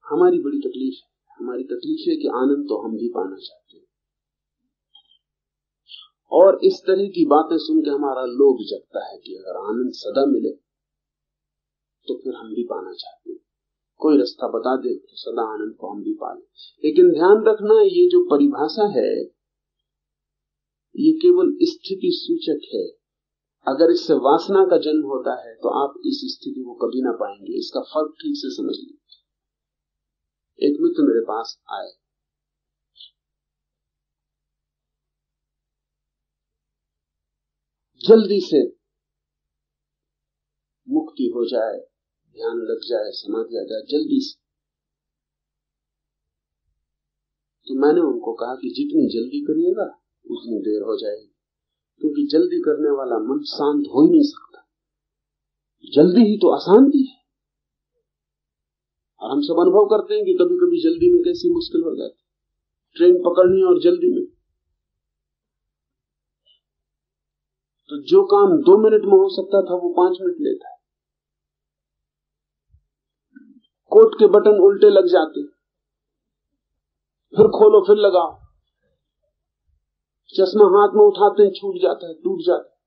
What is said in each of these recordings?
हमारी बड़ी तकलीफ है। हमारी तकलीफ है कि आनंद तो हम भी पाना चाहते हैं, और इस तरह की बातें सुन के हमारा लोभ जगता है कि अगर आनंद सदा मिले तो फिर हम भी पाना चाहते हैं। कोई रास्ता बता दे तो सदा आनंद को हम भी पालें। लेकिन ध्यान रखना, ये जो परिभाषा है ये केवल स्थिति सूचक है। अगर इससे वासना का जन्म होता है तो आप इस स्थिति को कभी ना पाएंगे। इसका फर्क ठीक से समझ लीजिए। एक मित्र मेरे पास आए, जल्दी से मुक्ति हो जाए, ध्यान लग जाए, समाधि आ जाए जल्दी से। तो मैंने उनको कहा कि जितनी जल्दी करिएगा उतनी देर हो जाएगी, क्योंकि जल्दी करने वाला मन शांत हो ही नहीं सकता। जल्दी ही तो अशांति है। और हम सब अनुभव करते हैं कि कभी कभी जल्दी में कैसी मुश्किल हो जाती। ट्रेन पकड़नी और जल्दी में, तो जो काम 2 मिनट में हो सकता था वो 5 मिनट लेता है। कोट के बटन उल्टे लग जाते, फिर खोलो फिर लगाओ। चश्मा हाथ में उठाते हैं, छूट जाता है, टूट जाता है।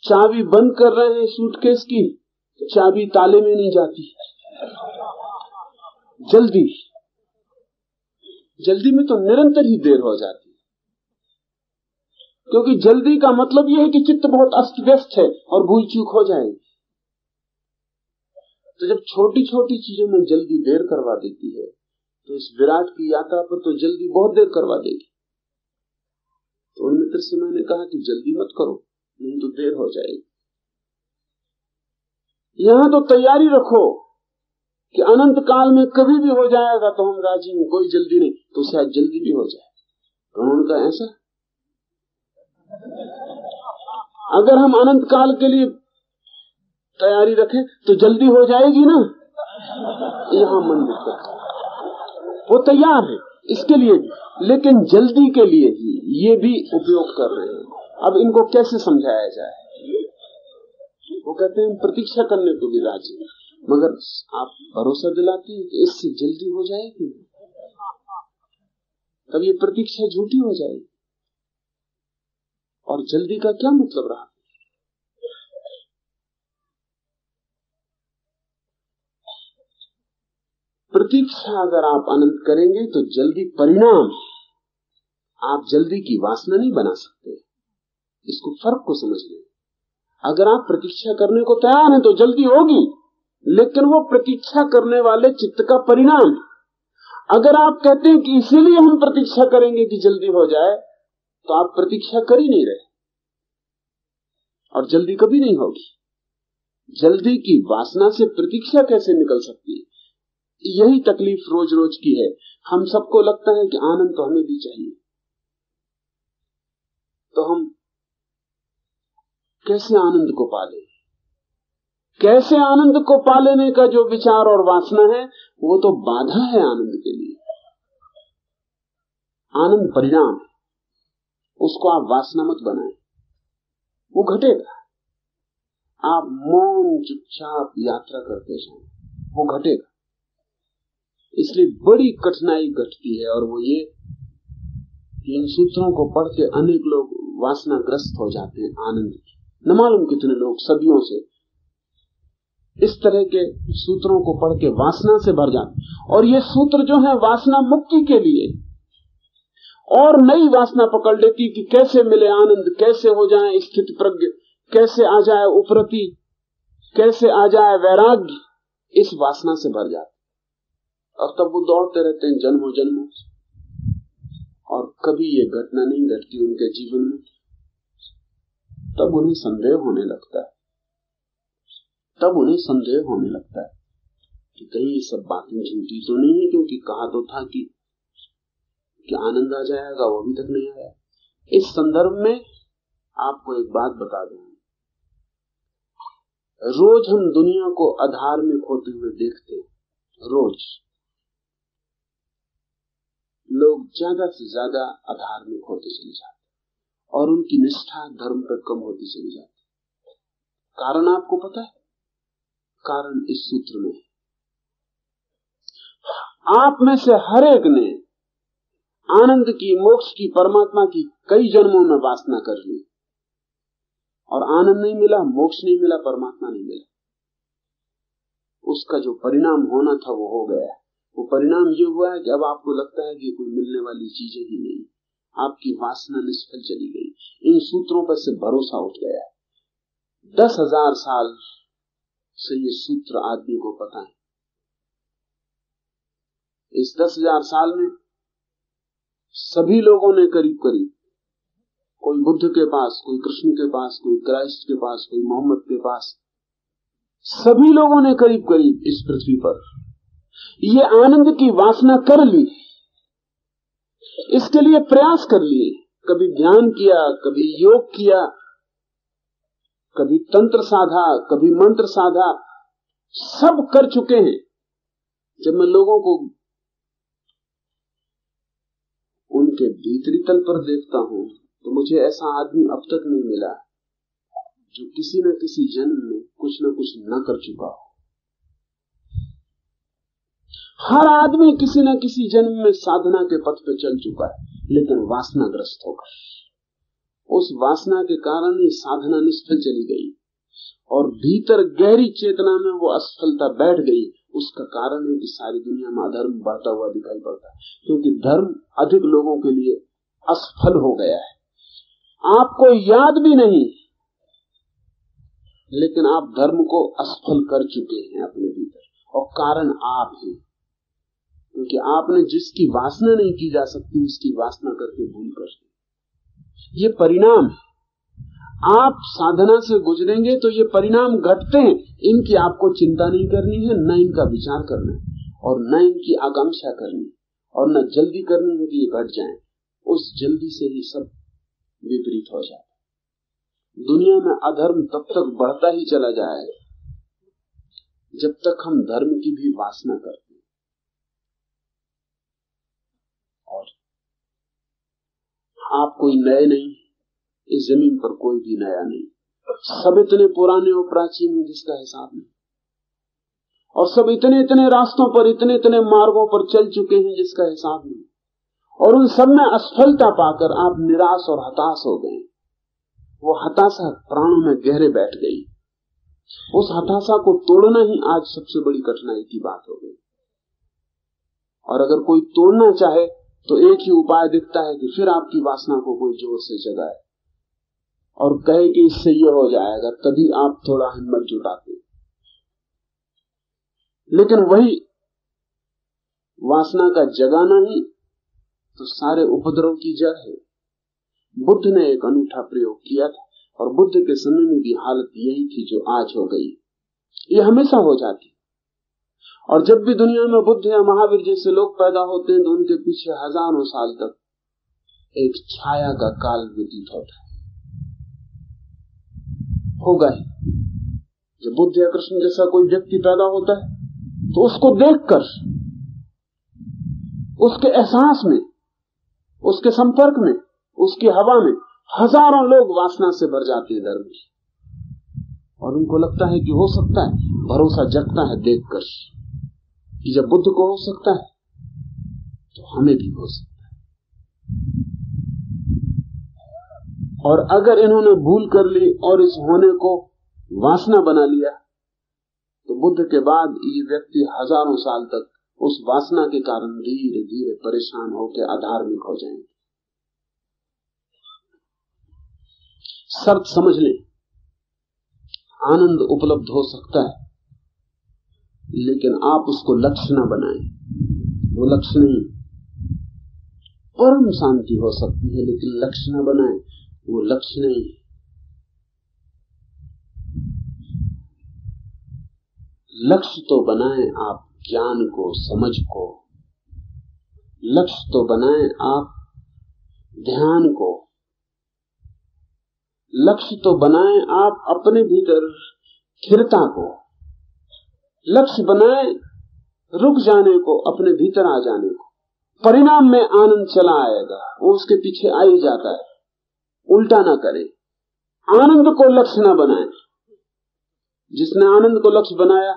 चाबी बंद कर रहे हैं सूटकेस की, चाबी ताले में नहीं जाती। जल्दी में तो निरंतर ही देर हो जाती है, क्योंकि जल्दी का मतलब यह है कि चित्त बहुत अस्त व्यस्त है और भूल चूक हो जाएगी। तो जब छोटी छोटी चीजों में जल्दी देर करवा देती है, तो इस विराट की यात्रा पर तो जल्दी बहुत देर करवा देगी। तो उन मित्र से मैंने कहा कि जल्दी मत करो, नहीं तो देर हो जाएगी। यहां तो तैयारी रखो कि अनंत काल में कभी भी हो जाएगा तो हम राजी हैं, कोई जल्दी नहीं, तो शायद जल्दी भी हो जाए। तो उनका ऐसा, अगर हम अनंत काल के लिए तैयारी रखें तो जल्दी हो जाएगी ना। यहां मन दिक्कत, वो तैयार है इसके लिए भी, लेकिन जल्दी के लिए ही ये भी उपयोग कर रहे हैं। अब इनको कैसे समझाया जाए? वो कहते हैं प्रतीक्षा करने को भी राजी, मगर आप भरोसा दिलाते हैं कि इससे जल्दी हो जाएगी, तब ये प्रतीक्षा झूठी हो जाएगी। और जल्दी का क्या मतलब रहा? प्रतीक्षा अगर आप अनंत करेंगे तो जल्दी परिणाम, आप जल्दी की वासना नहीं बना सकते। इसको फर्क को समझ लें। अगर आप प्रतीक्षा करने को तैयार हैं तो जल्दी होगी, लेकिन वो प्रतीक्षा करने वाले चित्त का परिणाम। अगर आप कहते हैं कि इसीलिए हम प्रतीक्षा करेंगे कि जल्दी हो जाए, तो आप प्रतीक्षा कर ही नहीं रहे और जल्दी कभी नहीं होगी। जल्दी की वासना से प्रतीक्षा कैसे निकल सकती है? यही तकलीफ रोज रोज की है। हम सबको लगता है कि आनंद तो हमें भी चाहिए, तो हम कैसे आनंद को पालें? कैसे आनंद को पालेने का जो विचार और वासना है वो तो बाधा है आनंद के लिए। आनंद परिणाम है, उसको आप वासना मत बनाएं, वो घटेगा। आप मौन चुपचाप यात्रा करते जाएं, वो घटेगा। इसलिए बड़ी कठिनाई घटती है, और वो ये इन सूत्रों को पढ़ के अनेक लोग वासनाग्रस्त हो जाते हैं आनंद की। न मालूम कितने लोग सदियों से इस तरह के सूत्रों को पढ़ के वासना से भर जाते हैं। और ये सूत्र जो है वासना मुक्ति के लिए, और नई वासना पकड़ लेती कि कैसे मिले आनंद, कैसे हो जाए स्थित प्रज्ञ, कैसे आ जाए उपरति, कैसे आ जाए वैराग्य। इस वासना से भर जाते और तब वो दौड़ते रहते हैं जन्मों जन्मों, और कभी ये घटना नहीं घटती उनके जीवन में। तब उन्हें संदेह होने लगता है, कि कहीं ये सब बातें झूठी तो नहीं है, क्योंकि कहा तो था कि आनंद आ जाएगा, वो अभी तक नहीं आया। इस संदर्भ में आपको एक बात बता दूं, रोज हम दुनिया को आधार में खोते हुए देखते हैं। रोज लोग ज्यादा से ज्यादा आधार में खोते चले जाते और उनकी निष्ठा धर्म पर कम होती चली जाती। कारण आपको पता है? कारण इस सूत्र में है। आप में से हर एक ने आनंद की, मोक्ष की, परमात्मा की कई जन्मों में वासना कर ली और आनंद नहीं मिला, मोक्ष नहीं मिला, परमात्मा नहीं मिला। उसका जो परिणाम होना था वो हो गया है। वो परिणाम ये हुआ है कि अब आपको लगता है कि कोई मिलने वाली चीजें ही नहीं, आपकी वासना निष्फल चली गई। इन सूत्रों पर से भरोसा उठ गया है। 10,000 साल से ये सूत्र आदमी को पता है। इस 10,000 साल में सभी लोगों ने करीब करीब, कोई बुद्ध के पास, कोई कृष्ण के पास, कोई क्राइस्ट के पास, कोई मोहम्मद के पास, सभी लोगों ने करीब करीब इस पृथ्वी पर ये आनंद की वासना कर ली, इसके लिए प्रयास कर लिए। कभी ध्यान किया, कभी योग किया, कभी तंत्र साधा, कभी मंत्र साधा, सब कर चुके हैं। जब मैं लोगों को उनके भीतरी तल पर देखता हूं तो मुझे ऐसा आदमी अब तक नहीं मिला जो किसी न किसी जन्म में कुछ न कुछ न कर चुका हो। हर आदमी किसी न किसी जन्म में साधना के पथ पे चल चुका है, लेकिन वासनाग्रस्त होकर। उस वासना के कारण ही साधना निष्फल चली गई और भीतर गहरी चेतना में वो असफलता बैठ गई। उसका कारण है कि सारी दुनिया में अधर्म बढ़ता हुआ दिखाई पड़ता है, क्योंकि धर्म अधिक लोगों के लिए असफल हो गया है। आपको याद भी नहीं, लेकिन आप धर्म को असफल कर चुके हैं अपने भीतर, और कारण आप हैं, क्योंकि आपने जिसकी वासना नहीं की जा सकती उसकी वासना करके भूल कर। ये परिणाम है। आप साधना से गुजरेंगे तो ये परिणाम घटते हैं। इनकी आपको चिंता नहीं करनी है, न इनका विचार करना है, और न इनकी आकांक्षा करनी, और न जल्दी करनी है कि ये घट जाएं। उस जल्दी से ही सब विपरीत हो जाता है। दुनिया में अधर्म तब तक बढ़ता ही चला जाएगा जब तक हम धर्म की भी वासना करते हैं। और आप कोई नए नहीं, इस जमीन पर कोई भी नया नहीं, सब इतने पुराने और प्राचीन हैं जिसका हिसाब नहीं, और सब इतने इतने रास्तों पर, इतने इतने मार्गों पर चल चुके हैं जिसका हिसाब नहीं, और उन सब में असफलता पाकर आप निराश और हताश हो गए। वो हताशा प्राणों में गहरे बैठ गई। उस हताशा को तोड़ना ही आज सबसे बड़ी कठिनाई की बात हो गई। और अगर कोई तोड़ना चाहे तो एक ही उपाय दिखता है कि फिर आपकी वासना को कोई जोर से जगाए और कहे कि इससे ये हो जाएगा, तभी आप थोड़ा हिम्मत जुटाते। लेकिन वही वासना का जगाना ही तो सारे उपद्रव की जड़ है। बुद्ध ने एक अनूठा प्रयोग किया था, और बुद्ध के समय में भी हालत यही थी जो आज हो गई। ये हमेशा हो जाती। और जब भी दुनिया में बुद्ध या महावीर जैसे लोग पैदा होते हैं तो उनके पीछे हजारों साल तक एक छाया का काल व्यतीत होता है। होगा ही। जब बुद्ध या कृष्ण जैसा कोई व्यक्ति पैदा होता है तो उसको देखकर, उसके एहसास में, उसके संपर्क में, उसकी हवा में हजारों लोग वासना से भर जाते हैं धर्म की, और उनको लगता है कि हो सकता है, भरोसा जगता है देखकर कि जब बुद्ध को हो सकता है तो हमें भी हो सकता है। और अगर इन्होंने भूल कर ली और इस होने को वासना बना लिया तो बुद्ध के बाद ये व्यक्ति हजारों साल तक उस वासना के कारण धीरे धीरे परेशान होकर अधार्मिक हो जाएंगे। शर्त समझ लें, आनंद उपलब्ध हो सकता है, लेकिन आप उसको लक्ष्य न बनाएं। वो लक्ष्य नहीं। परम शांति हो सकती है, लेकिन लक्ष्य न बनाएं, वो लक्ष्य नहीं। लक्ष्य तो बनाएं आप ज्ञान को, समझ को। लक्ष्य तो बनाएं आप ध्यान को। लक्ष्य तो बनाएं आप अपने भीतर स्थिरता को। लक्ष्य बनाएं रुक जाने को, अपने भीतर आ जाने को। परिणाम में आनंद चला आएगा, वो उसके पीछे आ ही जाता है। उल्टा ना करें, आनंद को लक्ष्य ना बनाएं। जिसने आनंद को लक्ष्य बनाया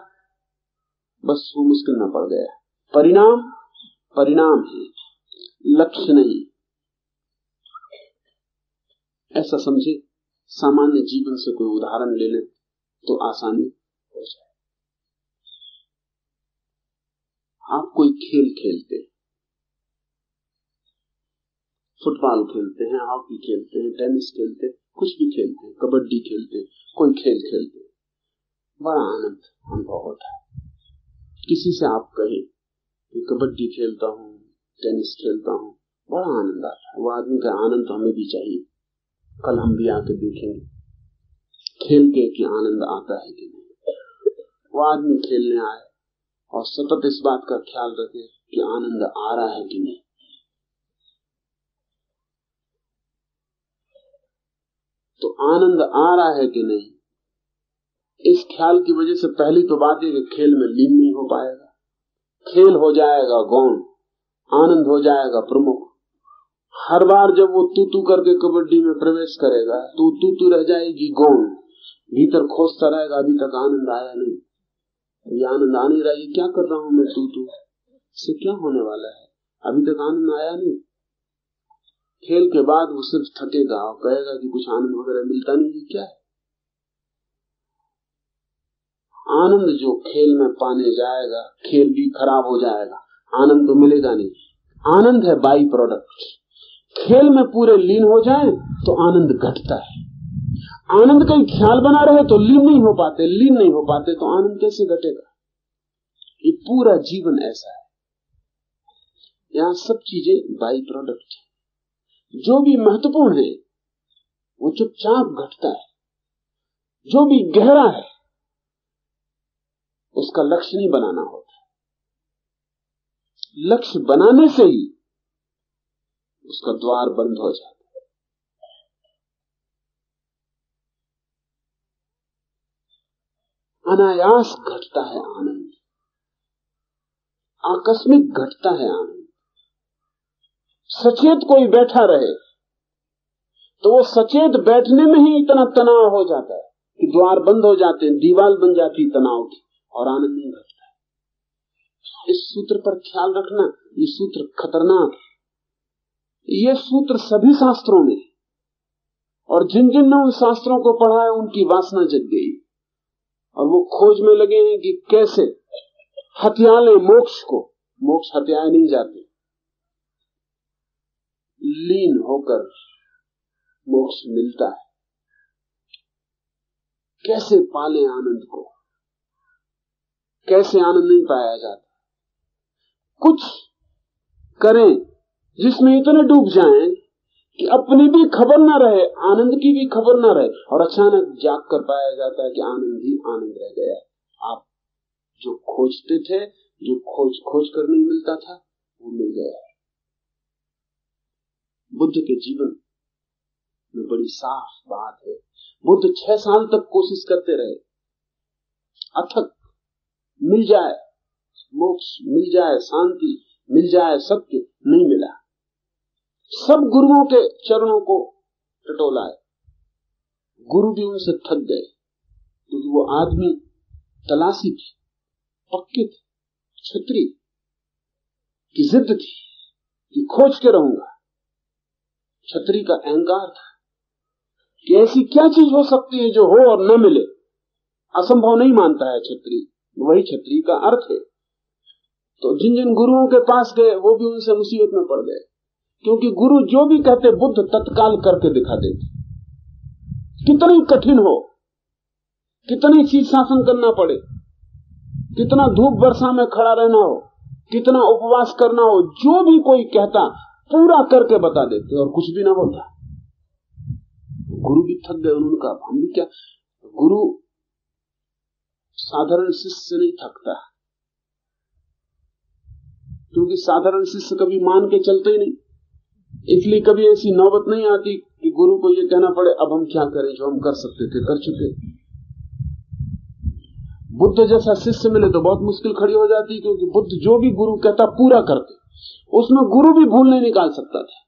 बस वो मुश्किल ना पड़ गया। परिणाम परिणाम है, लक्ष्य नहीं। ऐसा समझे। सामान्य जीवन से कोई उदाहरण ले लें तो आसानी हो जाए। आप कोई खेल खेलते हैं, फुटबॉल खेलते हैं, हॉकी खेलते हैं, टेनिस खेलते हैं, कुछ भी खेलते हैं, कबड्डी खेलते हैं, कोई खेल खेलते हैं, बड़ा आनंद अनुभव होता है। किसी से आप कहें कि कबड्डी खेलता हूं, टेनिस खेलता हूं, बड़ा आनंद आता है। वो आदमी का आनंद तो हमें भी चाहिए। कल हम भी आके देखेंगे खेल के कि आनंद आता है कि नहीं। वो आदमी खेलने आए और सतत इस बात का ख्याल रखे कि आनंद आ रहा है कि नहीं। तो आनंद आ रहा है कि नहीं, इस ख्याल की वजह से पहली तो बात है कि खेल में लीन नहीं हो पाएगा। खेल हो जाएगा गौण, आनंद हो जाएगा प्रमुख। हर बार जब वो तू तू करके कबड्डी में प्रवेश करेगा तो तू तू रह जाएगी गौण, भीतर खोजता रहेगा अभी तक आनंद आया नहीं, ये आनंद आ नहीं रहा, ये क्या कर रहा हूं मैं, तू तू से क्या होने वाला है, अभी तक आनंद आया नहीं। खेल के बाद वो सिर्फ थकेगा और कहेगा कि कुछ आनंद वगैरह मिलता नहीं, ये क्या है। आनंद जो खेल में पाने जाएगा, खेल भी खराब हो जाएगा, आनंद तो मिलेगा नहीं। आनंद है बाई प्रोडक्ट। खेल में पूरे लीन हो जाए तो आनंद घटता है। आनंद का ख्याल बना रहे तो लीन नहीं हो पाते, लीन नहीं हो पाते तो आनंद कैसे घटेगा। ये पूरा जीवन ऐसा है। यहां सब चीजें बाई प्रोडक्ट है। जो भी महत्वपूर्ण है वो चुपचाप घटता है। जो भी गहरा है उसका लक्ष्य नहीं बनाना होता। लक्ष्य बनाने से ही उसका द्वार बंद हो जाता है। अनायास घटता है आनंद, आकस्मिक घटता है आनंद। सचेत कोई बैठा रहे तो वो सचेत बैठने में ही इतना तनाव हो जाता है कि द्वार बंद हो जाते हैं, दीवार बन जाती तनाव की, और आनंद नहीं घटता है। इस सूत्र पर ख्याल रखना, ये सूत्र खतरनाक है। ये सूत्र सभी शास्त्रों में, और जिन जिन ने उन शास्त्रों को पढ़ा है उनकी वासना जग गई और वो खोज में लगे हैं कि कैसे हत्या ले मोक्ष को। मोक्ष हत्याए नहीं जाते, लीन होकर मोक्ष मिलता है। कैसे पाले आनंद को, कैसे आनंद नहीं पाया जाता। कुछ करें जिसमें इतने डूब जाएं कि अपनी भी खबर ना रहे, आनंद की भी खबर ना रहे, और अचानक जाग कर पाया जाता है कि आनंद ही आनंद रह गया है। आप जो खोजते थे, जो खोज कर नहीं मिलता था, वो मिल गया है। बुद्ध के जीवन में बड़ी साफ बात है। बुद्ध 6 साल तक कोशिश करते रहे, अथक, मिल जाए मोक्ष, मिल जाए शांति, मिल जाए सत्य, नहीं मिला। सब गुरुओं के चरणों को टटोलाए, गुरु भी उनसे थक गए, क्योंकि वो आदमी तलाशी थे, पक्के थे, छतरी की जिद थी कि खोज के रहूंगा। छतरी का अहंकार था कि ऐसी क्या चीज हो सकती है जो हो और न मिले। असंभव नहीं मानता है छतरी, वही छतरी का अर्थ है। तो जिन जिन गुरुओं के पास गए वो भी उनसे मुसीबत में पड़ गए, क्योंकि गुरु जो भी कहते बुद्ध तत्काल करके दिखा देते। कितनी कठिन हो, कितनी शीर्षासन करना पड़े, कितना धूप वर्षा में खड़ा रहना हो, कितना उपवास करना हो, जो भी कोई कहता पूरा करके बता देते और कुछ भी ना होता। गुरु भी थक गए। उन्होंने कहा हम भी क्या। गुरु साधारण शिष्य से नहीं थकता, क्योंकि साधारण शिष्य कभी मान के चलते ही नहीं। इसलिए कभी ऐसी नौबत नहीं आती कि गुरु को ये कहना पड़े अब हम क्या करें, जो हम कर सकते थे कर चुके। बुद्ध जैसा शिष्य मिले तो बहुत मुश्किल खड़ी हो जाती, क्योंकि बुद्ध जो भी गुरु कहता पूरा करते, उसमें गुरु भी भूल नहीं निकाल सकता था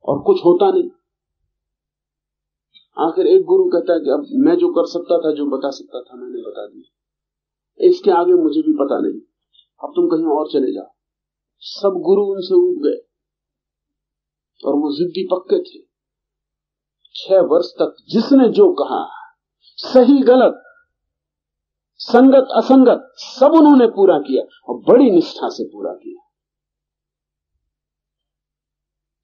और कुछ होता नहीं। आखिर एक गुरु कहता है कि अब मैं जो कर सकता था, जो बता सकता था, मैंने बता दिया, इसके आगे मुझे भी पता नहीं, अब तुम कहीं और चले जाओ। सब गुरु उनसे ऊब गए और वो जिद्दी पक्के थे। 6 वर्ष तक जिसने जो कहा, सही गलत, संगत असंगत, सब उन्होंने पूरा किया और बड़ी निष्ठा से पूरा किया।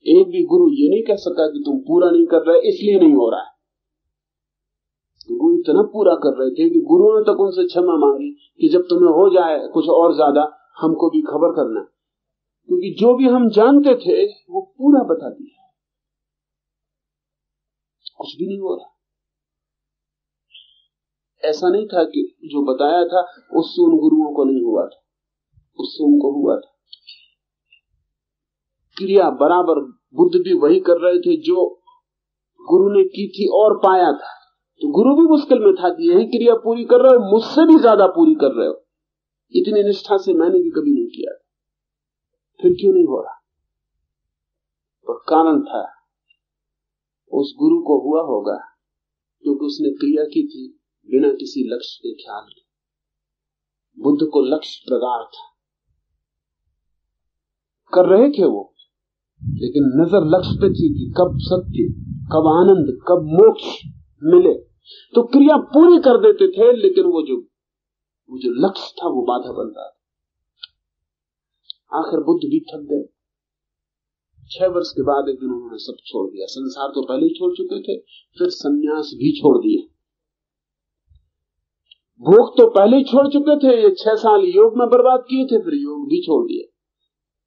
एक भी गुरु ये नहीं कह सका कि तुम पूरा नहीं कर रहे इसलिए नहीं हो रहा है। गुरु इतना पूरा कर रहे थे कि गुरु ने तक उनसे क्षमा मांगी कि जब तुम्हें हो जाए कुछ और ज्यादा हमको भी खबर करना, क्योंकि जो भी हम जानते थे वो पूरा बता दिया, कुछ भी नहीं हो रहा। ऐसा नहीं था कि जो बताया था उससे उन गुरुओं को नहीं हुआ था, उससे उनको हुआ था। क्रिया बराबर बुद्ध भी वही कर रहे थे जो गुरु ने की थी और पाया था। तो गुरु भी मुश्किल में था कि यही क्रिया पूरी कर रहे हो, मुझसे भी ज्यादा पूरी कर रहे हो, इतनी निष्ठा से मैंने भी कभी नहीं किया, फिर क्यों नहीं हो रहा? तो कारण था उस गुरु को हुआ होगा क्योंकि उसने क्रिया की थी बिना किसी लक्ष्य के ख्याल के। बुद्ध को लक्ष्य प्रगाढ़ था, कर रहे थे वो, लेकिन नजर लक्ष्य पे थी कि कब सत्य, कब आनंद, कब मोक्ष मिले। तो क्रिया पूरी कर देते थे, लेकिन वो जो लक्ष्य था वो बाधा बनता था। आखिर बुद्ध भी थक गए। 6 वर्ष के बाद एक दिन उन्होंने सब छोड़ दिया। संसार तो पहले ही छोड़ चुके थे, फिर संन्यास भी छोड़ दिया। भोग तो पहले ही छोड़ चुके थे, ये 6 साल योग में बर्बाद किए थे, फिर योग भी छोड़ दिया।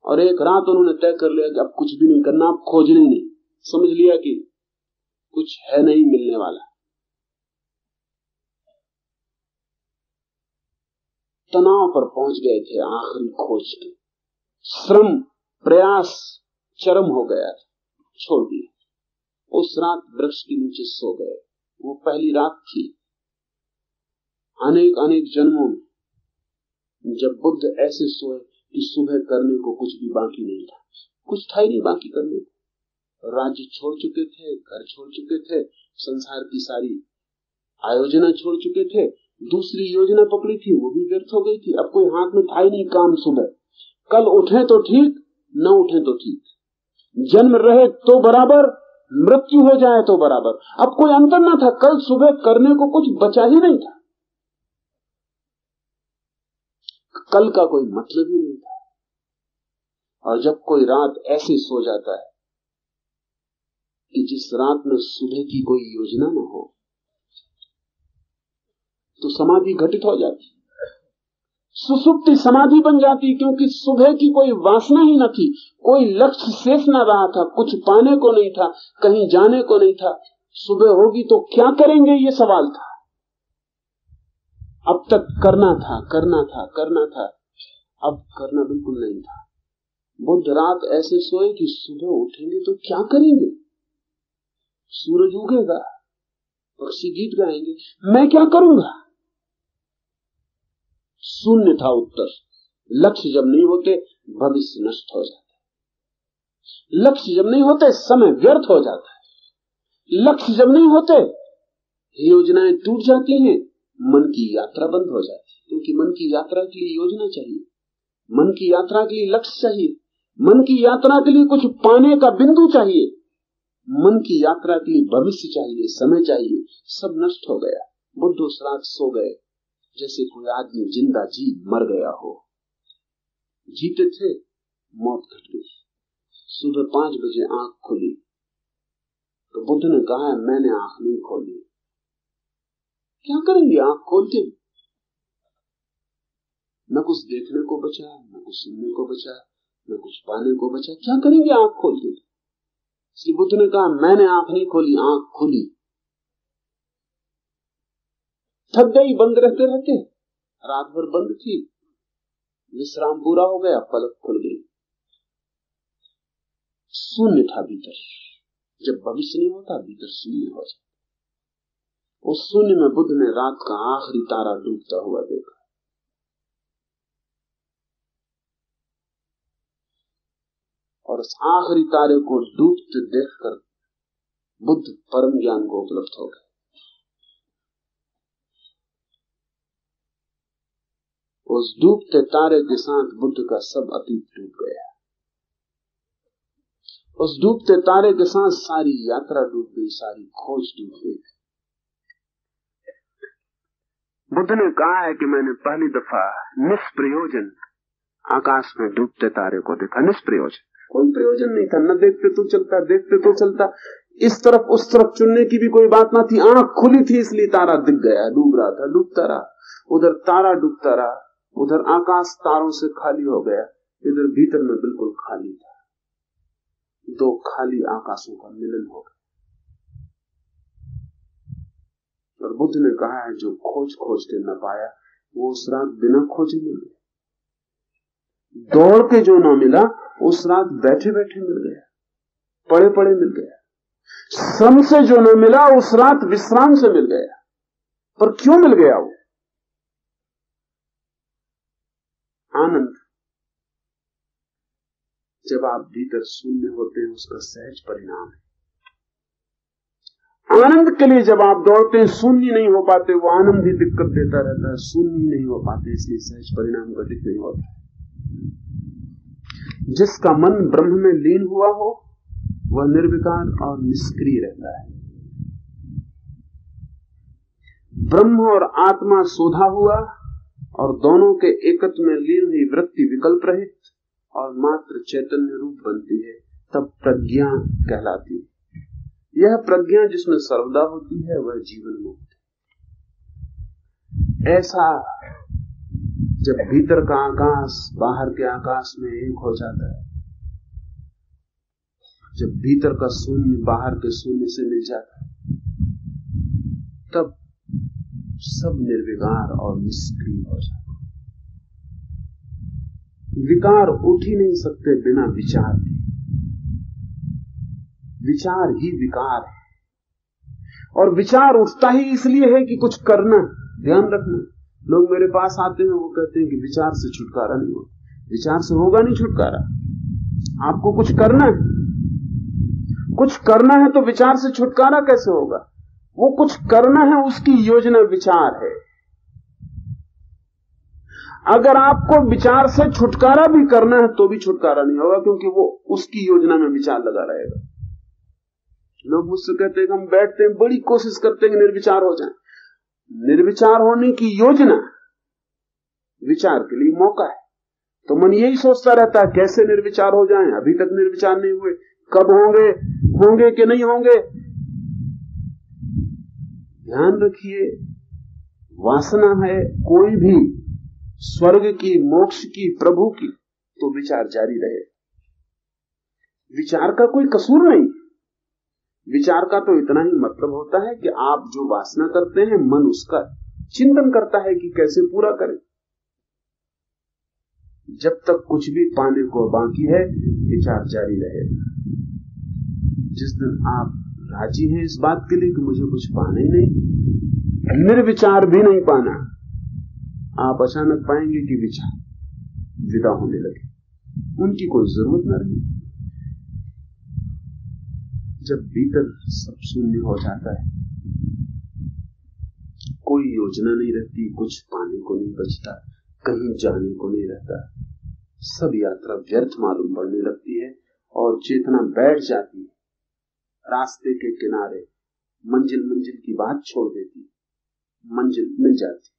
और एक रात उन्होंने तय कर लिया कि अब कुछ भी नहीं करना, अब खोजने नहीं। समझ लिया कि कुछ है नहीं मिलने वाला। तनाव पर पहुंच गए थे आखिरी खोज के। श्रम प्रयास चरम हो गया, छोड़ दिया। उस रात वृक्ष के नीचे सो गए। वो पहली रात थी अनेक अनेक जन्मों में जब बुद्ध ऐसे सोए कि सुबह करने को कुछ भी बाकी नहीं था, कुछ था ही नहीं बाकी करने को। राज्य छोड़ चुके थे, घर छोड़ चुके थे, संसार की सारी आयोजना छोड़ चुके थे, दूसरी योजना पकड़ी थी वो भी व्यर्थ हो गई थी। अब कोई हाथ में था ही नहीं काम। सुबह कल उठे तो ठीक, न उठे तो ठीक, जन्म रहे तो बराबर, मृत्यु हो जाए तो बराबर। अब कोई अंतर ना था, कल सुबह करने को कुछ बचा ही नहीं था, कल का कोई मतलब ही नहीं था। और जब कोई रात ऐसे सो जाता है कि जिस रात में सुबह की कोई योजना न हो, तो समाधि घटित हो जाती, सुसुप्ति समाधि बन जाती, क्योंकि सुबह की कोई वासना ही न थी, कोई लक्ष्य शेष न रहा था, कुछ पाने को नहीं था, कहीं जाने को नहीं था। सुबह होगी तो क्या करेंगे, ये सवाल था। अब तक करना था, करना था, करना था, अब करना बिल्कुल नहीं था। बुद्ध रात ऐसे सोए कि सुबह उठेंगे तो क्या करेंगे? सूरज उगेगा, पक्षी गीत गाएंगे, मैं क्या करूंगा? शून्य था उत्तर। लक्ष्य जब नहीं होते भविष्य नष्ट हो जाता है, लक्ष्य जब नहीं होते समय व्यर्थ हो जाता है, लक्ष्य जब नहीं होते योजनाएं टूट जाती हैं, मन की यात्रा बंद हो जाती है। क्योंकि मन की यात्रा के लिए योजना चाहिए, मन की यात्रा के लिए लक्ष्य चाहिए, मन की यात्रा के लिए कुछ पाने का बिंदु चाहिए, मन की यात्रा के लिए भविष्य चाहिए, समय चाहिए। सब नष्ट हो गया। बुद्ध उस रात सो गए जैसे कोई आदमी जिंदा जी मर गया हो। जीते थे, मौत घट गई। सुबह 5 बजे आंख खुली तो बुद्ध ने कहा, मैंने आंख नहीं खोली। क्या करेंगे आंख खोल के? न कुछ देखने को बचा, न कुछ सुनने को बचा, न कुछ पाने को बचा। क्या करेंगे आंख खोल के? इसलिए बुद्ध ने कहा, मैंने आंख नहीं खोली, आंख खुली। थक गई बंद रहते रहते, रात भर बंद थी, विश्राम पूरा हो गया, पलक खुल गई। शून्य था भीतर। जब भविष्य नहीं होता भीतर शून्य हो जाता। उस शून्य में बुद्ध ने रात का आखिरी तारा डूबता हुआ देखा। और उस आखिरी तारे को डूबते देखकर बुद्ध परम ज्ञान को उपलब्ध हो गए। उस डूबते तारे के साथ बुद्ध का सब अतीत डूब गया। उस डूबते तारे के साथ सारी यात्रा डूब गई, सारी खोज डूब गई। बुद्ध ने कहा है कि मैंने पहली दफा निष्प्रयोजन आकाश में डूबते तारे को देखा। निष्प्रयोजन, कोई प्रयोजन नहीं था, न देखते तो चलता, देखते तो चलता, इस तरफ उस तरफ चुनने की भी कोई बात ना थी। आंख खुली थी इसलिए तारा दिख गया, डूब रहा था, डूबता रहा। उधर तारा डूबता रहा, उधर आकाश तारों से खाली हो गया, इधर भीतर में बिल्कुल खाली था। दो खाली आकाशों का मिलन हो गया। और बुद्ध ने कहा है जो खोज खोज के न पाया वो उस रात बिना खोजे मिल गया। दौड़ के जो न मिला उस रात बैठे बैठे मिल गया, पड़े पड़े मिल गया। श्रम से जो न मिला उस रात विश्राम से मिल गया। पर क्यों मिल गया वो आनंद? जब आप भीतर शून्य होते हैं उसका सहज परिणाम है। आनंद के लिए जब आप दौड़ते हैं शून्य नहीं हो पाते, वो आनंद ही दिक्कत देता रहता है, शून्य नहीं हो पाते, इसलिए सहज परिणाम घटित नहीं होता। जिसका मन ब्रह्म में लीन हुआ हो वह निर्विकार और निष्क्रिय रहता है। ब्रह्म और आत्मा सोधा हुआ और दोनों के एकत्व में लीन हुई वृत्ति विकल्प रहित और मात्र चैतन्य रूप बनती है, तब प्रज्ञा कहलाती है। यह प्रज्ञा जिसमें सर्वदा होती है वह जीवन मुक्त है। ऐसा जब भीतर का आकाश बाहर के आकाश में एक हो जाता है, जब भीतर का शून्य बाहर के शून्य से मिल जाता है, तब सब निर्विकार और निष्क्रिय हो जाता है। विकार उठ ही नहीं सकते बिना विचार के। विचार ही विकार है, और विचार उठता ही इसलिए है कि कुछ करना। ध्यान रखना, लोग मेरे पास आते हैं, वो कहते हैं कि विचार से छुटकारा नहीं होगा। विचार से होगा नहीं छुटकारा, आपको कुछ करना है। कुछ करना है तो विचार से छुटकारा कैसे होगा? वो कुछ करना है, उसकी योजना विचार है। अगर आपको विचार से छुटकारा भी करना है तो भी छुटकारा नहीं होगा, क्योंकि वो उसकी योजना में विचार लगा रहेगा। लोग मुझसे कहते हैं कि हम बैठते हैं, बड़ी कोशिश करते हैं कि निर्विचार हो जाए। निर्विचार होने की योजना विचार के लिए मौका है। तो मन यही सोचता रहता है कैसे निर्विचार हो जाएं। अभी तक निर्विचार नहीं हुए, कब होंगे, होंगे कि नहीं होंगे। ध्यान रखिए, वासना है कोई भी, स्वर्ग की, मोक्ष की, प्रभु की, तो विचार जारी रहे। विचार का कोई कसूर नहीं। विचार का तो इतना ही मतलब होता है कि आप जो वासना करते हैं, मन उसका चिंतन करता है कि कैसे पूरा करें। जब तक कुछ भी पाने को बाकी है, विचार जारी रहेगा। जिस दिन आप राजी हैं इस बात के लिए कि मुझे कुछ पाना ही नहीं, निर्विचार भी नहीं पाना, आप अचानक पाएंगे कि विचार विदा होने लगे, उनकी कोई जरूरत न रही। जब भीतर सब शून्य हो जाता है, कोई योजना नहीं रहती, कुछ पाने को नहीं बचता, कहीं जाने को नहीं रहता, सब यात्रा व्यर्थ मालूम पड़ने लगती है और चेतना बैठ जाती है रास्ते के किनारे। मंजिल मंजिल की बात छोड़ देती, मंजिल मिल जाती।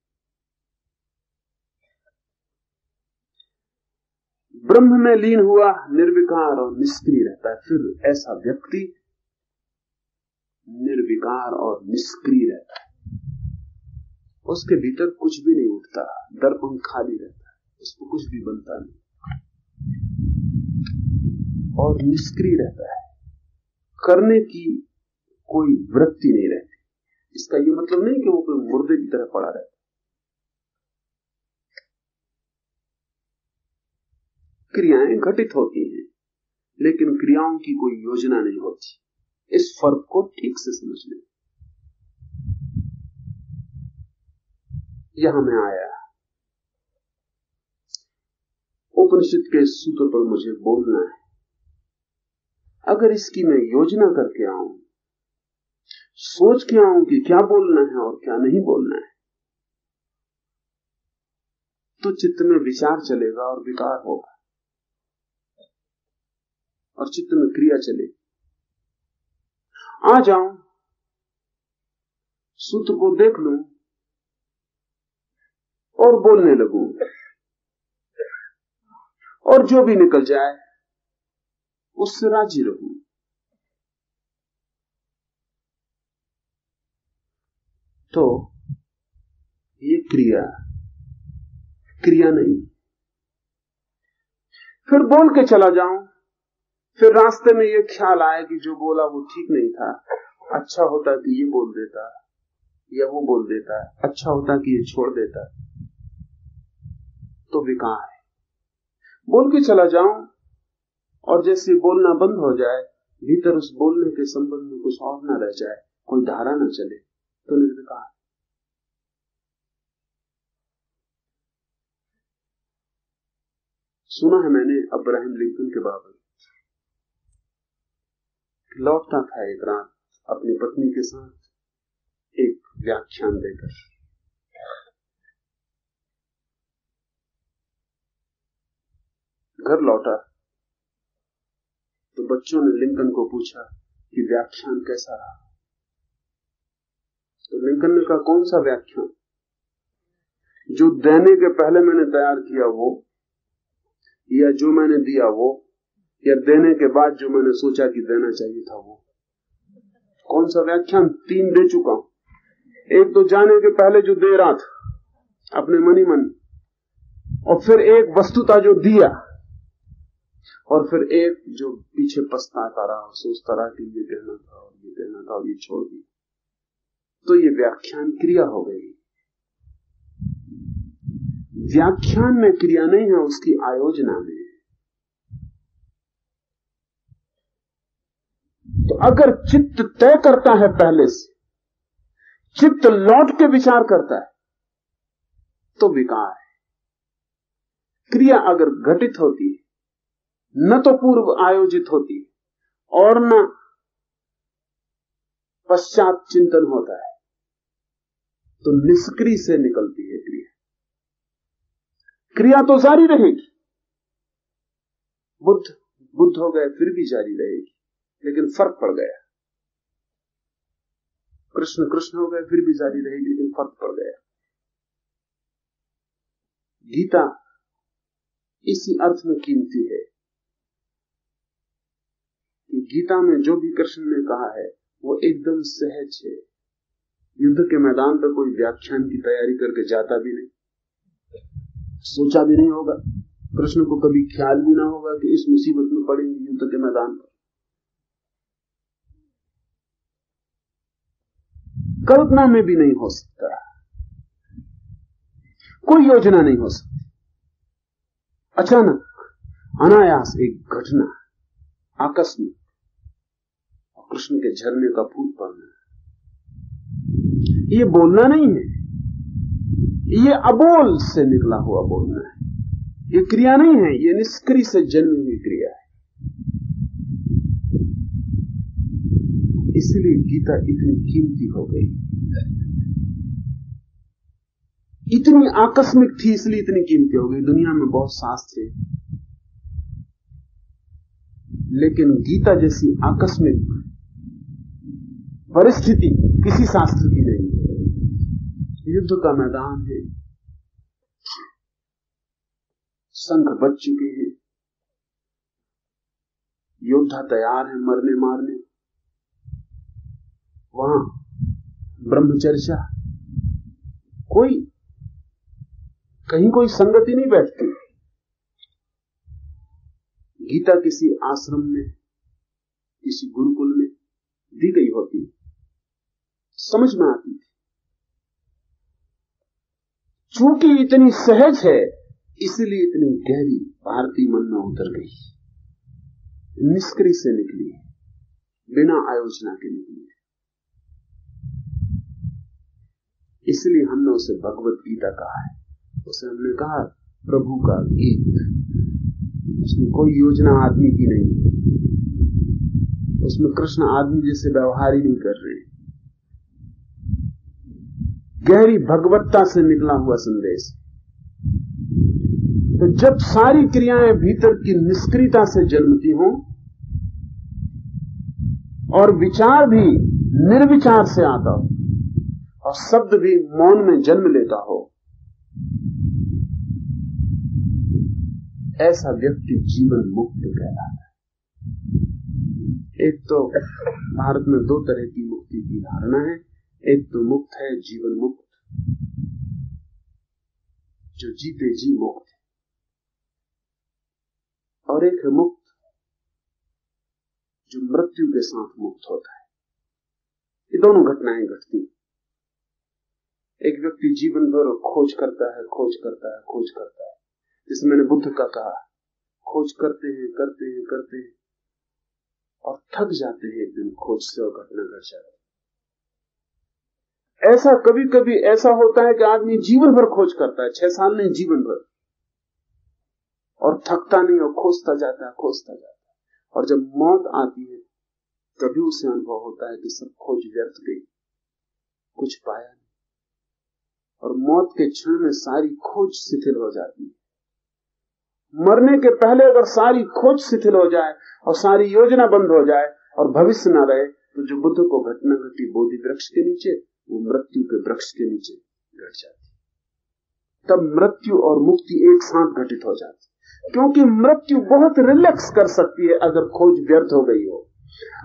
ब्रह्म में लीन हुआ निर्विकार और निष्क्रिय रहता है। फिर ऐसा व्यक्ति निर्विकार और निष्क्रिय रहता है, उसके भीतर कुछ भी नहीं उठता, दर्पण खाली रहता है, उसको कुछ भी बनता नहीं और निष्क्रिय रहता है। करने की कोई वृत्ति नहीं रहती। इसका ये मतलब नहीं कि वो कोई मुर्दे की तरह पड़ा रहता। क्रियाएं घटित होती हैं, लेकिन क्रियाओं की कोई योजना नहीं होती। इस फर्क को ठीक से समझ लें। यहां मैं आया, उपनिषद के सूत्र पर मुझे बोलना है। अगर इसकी मैं योजना करके आऊं, सोच के आऊं कि क्या बोलना है और क्या नहीं बोलना है, तो चित्त में विचार चलेगा और विकार होगा, और चित्त में क्रिया चलेगी। आ जाऊं, सूत्र को देख लूं और बोलने लगूं, और जो भी निकल जाए उससे राजी रहूं। तो ये क्रिया नहीं। फिर बोल के चला जाऊं, फिर रास्ते में ये ख्याल आए कि जो बोला वो ठीक नहीं था, अच्छा होता कि ये बोल देता या वो बोल देता, अच्छा होता कि ये छोड़ देता, तो विकार है। बोल के चला जाऊं और जैसे बोलना बंद हो जाए, भीतर उस बोलने के संबंध में कुछ और न रह जाए, कोई धारा न चले, तो निर्विकार। सुना है मैंने अब्राहम लिंकन के बाबत, लौटता था एक रात अपनी पत्नी के साथ एक व्याख्यान देकर। घर लौटा तो बच्चों ने लिंकन को पूछा कि व्याख्यान कैसा रहा। तो लिंकन ने कहा, कौन सा व्याख्यान? जो देने के पहले मैंने तैयार किया वो, या जो मैंने दिया वो, या देने के बाद जो मैंने सोचा कि देना चाहिए था वो? कौन सा व्याख्यान? 3 दे चुका हूं। एक तो जाने के पहले जो दे रहा था अपने मनी मन, और फिर एक वस्तुता जो दिया, और फिर एक जो पीछे पछताता रहा, सोचता रहा कि ये कहना था और ये कहना था और ये छोड़ दिया। तो ये व्याख्यान क्रिया हो गई। व्याख्यान में क्रिया नहीं है, उसकी आयोजना में। तो अगर चित्त तय करता है पहले से, चित्त लौट के विचार करता है, तो विकार है। क्रिया अगर घटित होती है, न तो पूर्व आयोजित होती है और न पश्चात चिंतन होता है, तो निष्क्रिय से निकलती है क्रिया। क्रिया तो जारी रहेगी। बुद्ध हो गए फिर भी जारी रहेगी, लेकिन फर्क पड़ गया। कृष्ण हो गए फिर भी जारी रहेगी, लेकिन फर्क पड़ गया। गीता इसी अर्थ में कीमती है कि गीता में जो भी कृष्ण ने कहा है वो एकदम सहज है। युद्ध के मैदान पर कोई व्याख्यान की तैयारी करके जाता भी नहीं, सोचा भी नहीं होगा, कृष्ण को कभी ख्याल भी ना होगा कि इस मुसीबत में पड़ेंगे युद्ध के मैदान पर। कल्पना में भी नहीं हो सकता, कोई योजना नहीं हो सकती। अचानक अनायास एक घटना, आकस्मिक, कृष्ण के झरने का फूट पड़ना। ये बोलना नहीं है, ये अबोल से निकला हुआ बोलना है। ये क्रिया नहीं है, ये निष्क्रिय से जन्मी हुई क्रिया है। इसलिए गीता इतनी कीमती हो गई, इतनी आकस्मिक थी, इसलिए इतनी कीमती हो गई। दुनिया में बहुत शास्त्र है, लेकिन गीता जैसी आकस्मिक परिस्थिति किसी शास्त्र की नहीं है। युद्ध का मैदान है, शंख बज चुके हैं, योद्धा तैयार है मरने मारने, वहां ब्रह्मचर्या, कहीं कोई संगति नहीं बैठती। गीता किसी आश्रम में, किसी गुरुकुल में दी गई होती, समझ में आती थी। चूंकि इतनी सहज है, इसलिए इतनी गहरी भारतीय मन में उतर गई, निष्क्रिय से निकली, बिना आयोजना के निकली। इसलिए हमने उसे भगवत गीता कहा है। उसे हमने कहा प्रभु का गीत। उसमें कोई योजना आदमी की नहीं, उसमें कृष्ण आदमी जैसे व्यवहार ही नहीं कर रहे। गहरी भगवत्ता से निकला हुआ संदेश। तो जब सारी क्रियाएं भीतर की निष्क्रियता से जन्मती हों और विचार भी निर्विचार से आता हो और शब्द भी मौन में जन्म लेता हो, ऐसा व्यक्ति जीवन मुक्त कहलाता है। एक तो भारत में दो तरह की मुक्ति की धारणा है। एक तो मुक्त है जीवन मुक्त, जो जीते जी मुक्त है, और एक है मुक्त जो मृत्यु के साथ मुक्त होता है। ये दोनों घटनाएं घटती हैं। एक व्यक्ति जीवन भर खोज करता है, खोज करता है, खोज करता है, जिसे मैंने बुद्ध का कहा, खोज करते हैं, करते हैं, करते हैं और थक जाते हैं एक दिन खोज से, और घटना घट जाती है। ऐसा कभी कभी ऐसा होता है कि आदमी जीवन भर खोज करता है, 6 साल नहीं, जीवन भर, और थकता नहीं और खोजता जाता है, खोजता जाता है, और जब मौत आती है तभी उसे अनुभव होता है कि सब खोज व्यर्थ गई, कुछ पाया नहीं। और मौत के क्षण में सारी खोज शिथिल हो जाती है। मरने के पहले अगर सारी खोज शिथिल हो जाए और सारी योजना बंद हो जाए और भविष्य न रहे, तो जो बुद्ध को घटना घटी बोधि वृक्ष के नीचे, वो मृत्यु के वृक्ष के नीचे घट जाती। तब मृत्यु और मुक्ति एक साथ घटित हो जाती, क्योंकि मृत्यु बहुत रिलैक्स कर सकती है अगर खोज व्यर्थ हो गई हो।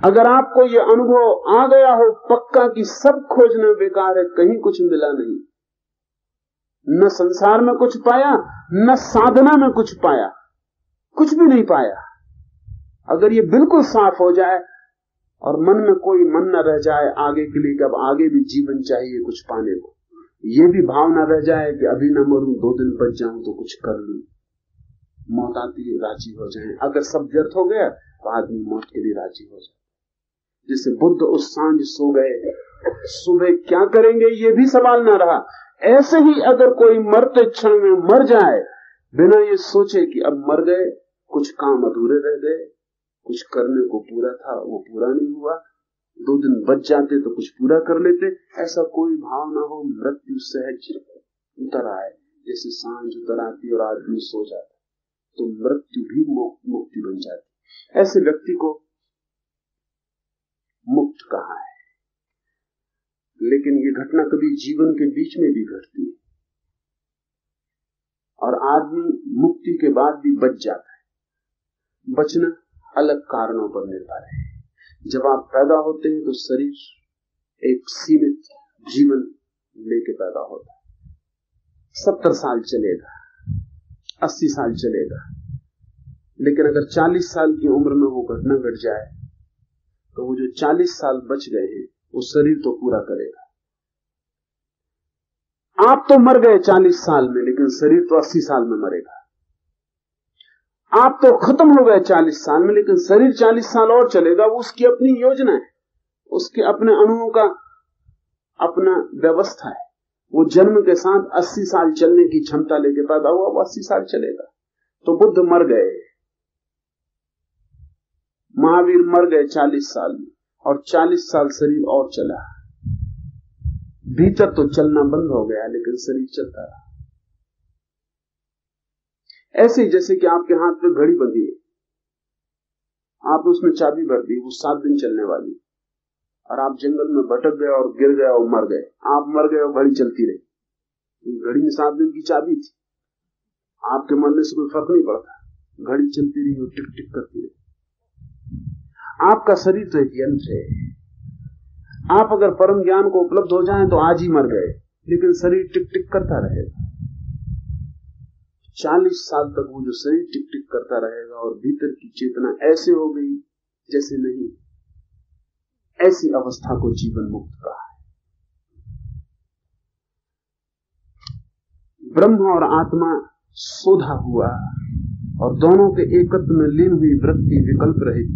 अगर आपको ये अनुभव आ गया हो पक्का कि सब खोजना बेकार है, कहीं कुछ मिला नहीं, न संसार में कुछ पाया, न साधना में कुछ पाया, कुछ भी नहीं पाया, अगर ये बिल्कुल साफ हो जाए और मन में कोई मन न रह जाए आगे के लिए कि अब आगे भी जीवन चाहिए कुछ पाने को, ये भी भाव न रह जाए कि अभी न मरूं, 2 दिन बच जाऊं तो कुछ कर लूं, मौत आती है राजी हो जाए, अगर सब व्यर्थ हो गया तो आदमी मौत के लिए राजी हो जाए। जैसे बुद्ध उस सांझ सो गए, सुबह क्या करेंगे ये भी सवाल न रहा। ऐसे ही अगर कोई मरते क्षण में मर जाए बिना ये सोचे कि अब मर गए, कुछ काम अधूरे रह गए, कुछ करने को पूरा था वो पूरा नहीं हुआ, 2 दिन बच जाते तो कुछ पूरा कर लेते, ऐसा कोई भाव ना हो, मृत्यु सहज उतर आए, जैसे सांझ उतर आती और आदमी सो जाता, तो मृत्यु भी मुक्ति बन जाती। ऐसे व्यक्ति को मुक्त कहा है। लेकिन ये घटना कभी जीवन के बीच में भी घटती है और आदमी मुक्ति के बाद भी बच जाता है। बचना अलग कारणों पर निर्भर है। जब आप पैदा होते हैं तो शरीर एक सीमित जीवन लेके पैदा होता है, 70 साल चलेगा, 80 साल चलेगा, लेकिन अगर 40 साल की उम्र में वो घटना घट जाए तो वो जो 40 साल बच गए हैं वो शरीर तो पूरा करेगा। आप तो मर गए 40 साल में, लेकिन शरीर तो 80 साल में मरेगा। आप तो खत्म हो गए 40 साल में, लेकिन शरीर 40 साल और चलेगा। वो उसकी अपनी योजना है, उसके अपने अणुओं का अपना व्यवस्था है। वो जन्म के साथ 80 साल चलने की क्षमता लेके पैदा हुआ, वो 80 साल चलेगा। तो बुद्ध मर गए, महावीर मर गए 40 साल में, और 40 साल शरीर और चला। भीतर तो चलना बंद हो गया, लेकिन शरीर चलता रहा। ऐसे ही जैसे कि आपके हाथ में घड़ी बंधी है, आपने उसमें चाबी भर दी, वो 7 दिन चलने वाली, और आप जंगल में भटक गए और गिर गए और मर गए। आप मर गए और घड़ी चलती रही। घड़ी में 7 दिन की चाबी थी, आपके मरने से कोई फर्क नहीं पड़ता, घड़ी चलती रही और टिक टिक करती रही। आपका शरीर तो एक यंत्र है। आप अगर परम ज्ञान को उपलब्ध हो जाएं तो आज ही मर गए, लेकिन शरीर टिक टिक करता रहेगा। 40 साल तक वो जो शरीर टिक टिक करता रहेगा, और भीतर की चेतना ऐसे हो गई जैसे नहीं। ऐसी अवस्था को जीवन मुक्त कहा है। ब्रह्म और आत्मा सोधा हुआ और दोनों के एकत्व में लीन हुई वृत्ति विकल्प रहित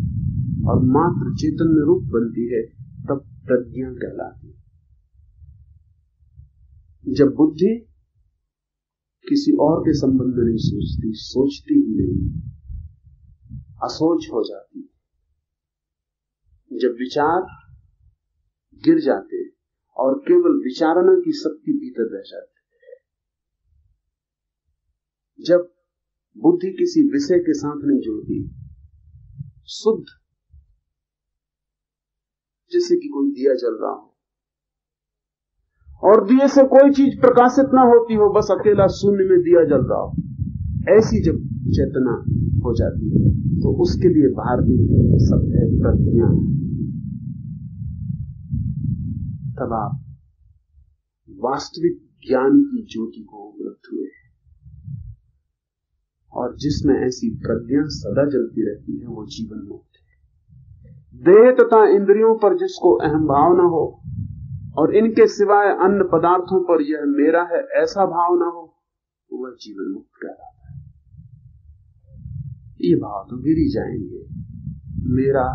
और मात्र चैतन्य रूप बनती है, तब प्रज्ञा कहलाती है। जब बुद्धि किसी और के संबंध में नहीं सोचती, सोचती ही नहीं, असोच हो जाती है। जब विचार गिर जाते और केवल विचारना की शक्ति भीतर रह जाती है, जब बुद्धि किसी विषय के साथ नहीं जुड़ती। शुद्ध, जैसे कि कोई दिया जल रहा हो और दिए से कोई चीज प्रकाशित ना होती हो, बस अकेला शून्य में दिया जल रहा हो, ऐसी जब चेतना हो जाती है तो उसके लिए भारतीय शब्द है प्रज्ञा। तब आप वास्तविक ज्ञान की ज्योति को उपलब्ध हुए। और जिसमें ऐसी प्रज्ञा सदा जलती रहती है वो जीवन मुक्त है। देह तथा इंद्रियों पर जिसको अहम भाव न हो और इनके सिवाय अन्य पदार्थों पर यह मेरा है ऐसा भाव न हो, वह जीवन मुक्त कहलाता है। ये भाव तो गिर ही जाएंगे, मेरा,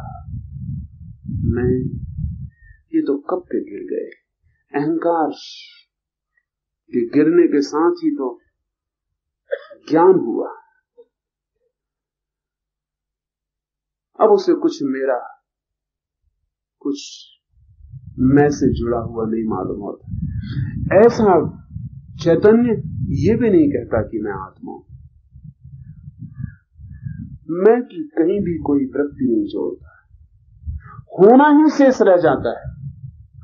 मैं, ये तो कब के गिर गए। अहंकार के गिरने के साथ ही तो ज्ञान हुआ। अब उसे कुछ मेरा, कुछ मैं से जुड़ा हुआ नहीं मालूम होता। ऐसा चैतन्य ये भी नहीं कहता कि मैं आत्मा हूं। मैं की कहीं भी कोई वृत्ति नहीं जोड़ता, होना ही शेष रह जाता है।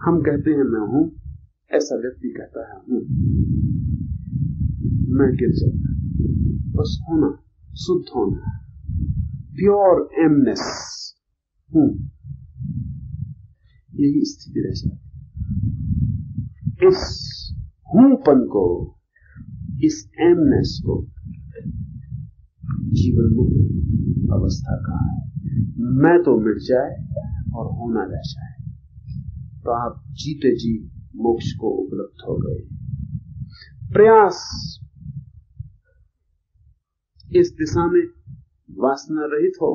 हम कहते हैं मैं हूं, ऐसा व्यक्ति कहता है हूं, मैं गिर जाता है। बस होना, शुद्ध होना, प्योर एमनेस हूं, यही स्थिति रह जाती। इस हूंपन को, इस एमनेस को जीवन मुक्त अवस्था कहा है। मैं तो मिट जाए और होना रह जाए तो आप जीते जी मोक्ष को उपलब्ध हो गए। प्रयास इस दिशा में वासना रहित हो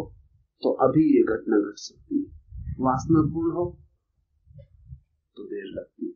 तो अभी ये घटना घट सकती है, वासना पूर्ण हो तो देर लगती है।